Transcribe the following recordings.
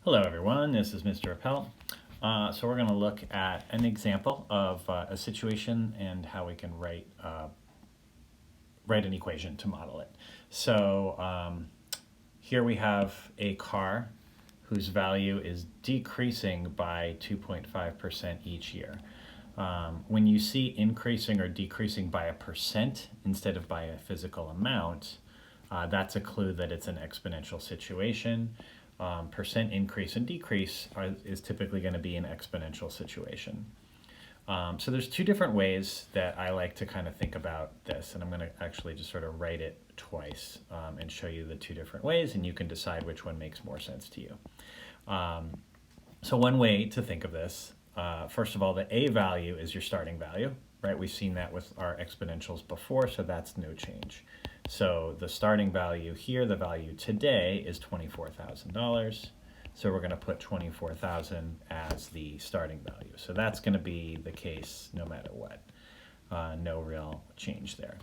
Hello everyone, this is Mr. Appel. So we're going to look at an example of a situation and how we can write an equation to model it. So here we have a car whose value is decreasing by 2.5% each year. When you see increasing or decreasing by a percent instead of by a physical amount, that's a clue that it's an exponential situation. Percent increase and decrease is typically going to be an exponential situation. So there's two different ways that I like to kind of think about this, and I'm going to actually just sort of write it twice and show you the two different ways, and you can decide which one makes more sense to you. So one way to think of this, first of all, the A value is your starting value, right? We've seen that with our exponentials before, so that's no change. So the starting value here, the value today, is $24,000. So we're going to put 24,000 as the starting value. So that's going to be the case no matter what. No real change there.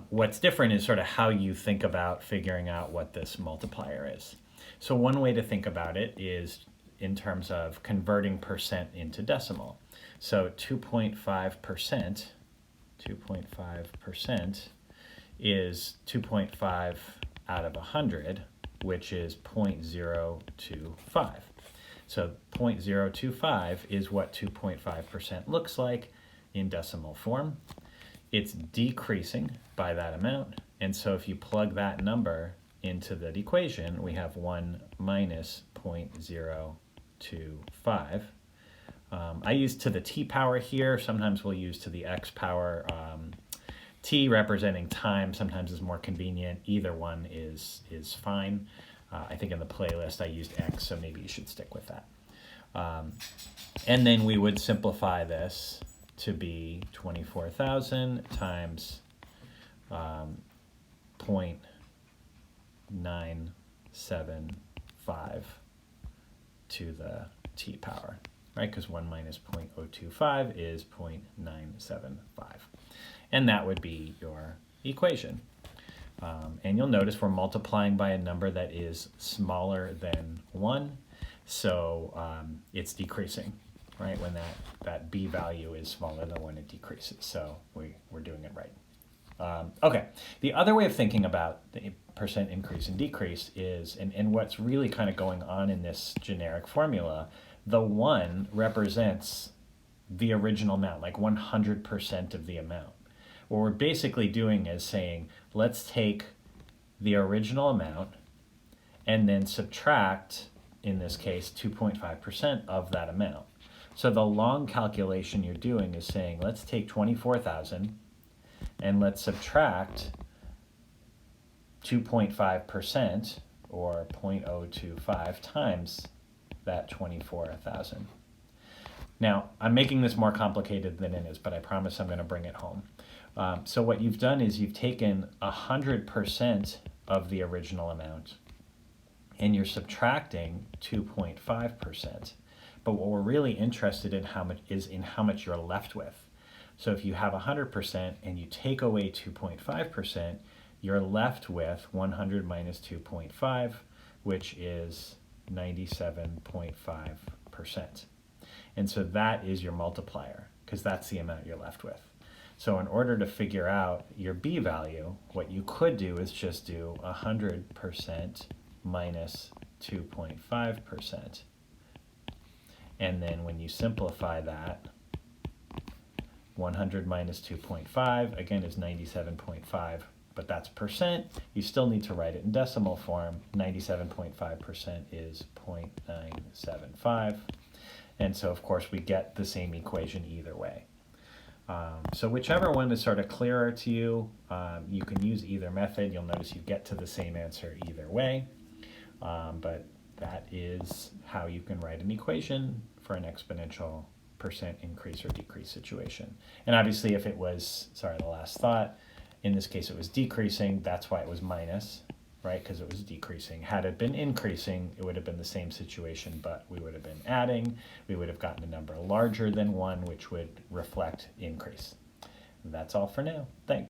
What's different is sort of how you think about figuring out what this multiplier is. So one way to think about it is in terms of converting percent into decimal. So 2.5% is 2.5 out of 100, which is 0.025. So 0.025 is what 2.5% looks like in decimal form. It's decreasing by that amount, and so if you plug that number into the equation, we have 1 minus 0.025. I use to the t power here. Sometimes we'll use to the x power. T representing time sometimes is more convenient. Either one is fine. I think in the playlist I used x, so maybe you should stick with that. And then we would simplify this to be 24,000 times 0.975 to the t power, right? Because 1 minus 0.025 is 0.975. And that would be your equation. And you'll notice we're multiplying by a number that is smaller than 1. So it's decreasing, right? When that b value is smaller than 1, it decreases. So we're doing it right. Okay, the other way of thinking about the percent increase and decrease is, and what's really kind of going on in this generic formula, the 1 represents the original amount, like 100% of the amount. What we're basically doing is saying, let's take the original amount and then subtract, in this case, 2.5% of that amount. So the long calculation you're doing is saying, let's take 24,000 and let's subtract 2.5% or 0.025 times that 24,000. Now, I'm making this more complicated than it is, but I promise I'm going to bring it home. So what you've done is you've taken 100% of the original amount and you're subtracting 2.5%. But what we're really interested in how much you're left with. So if you have 100% and you take away 2.5%, you're left with 100 minus 2.5, which is 97.5%. And so that is your multiplier, because that's the amount you're left with. So in order to figure out your b value, what you could do is just do 100% minus 2.5%. And then when you simplify that, 100 minus 2.5, again, is 97.5, but that's percent. You still need to write it in decimal form. 97.5% is 0.975. And so, of course, we get the same equation either way. So whichever one is sort of clearer to you, you can use either method. You'll notice you get to the same answer either way. But that is how you can write an equation for an exponential percent increase or decrease situation. And obviously if it was, sorry, the last thought, in this case it was decreasing, that's why it was minus, right? Because it was decreasing. Had it been increasing, it would have been the same situation, but we would have been adding. We would have gotten a number larger than 1, which would reflect increase. That's all for now. Thanks.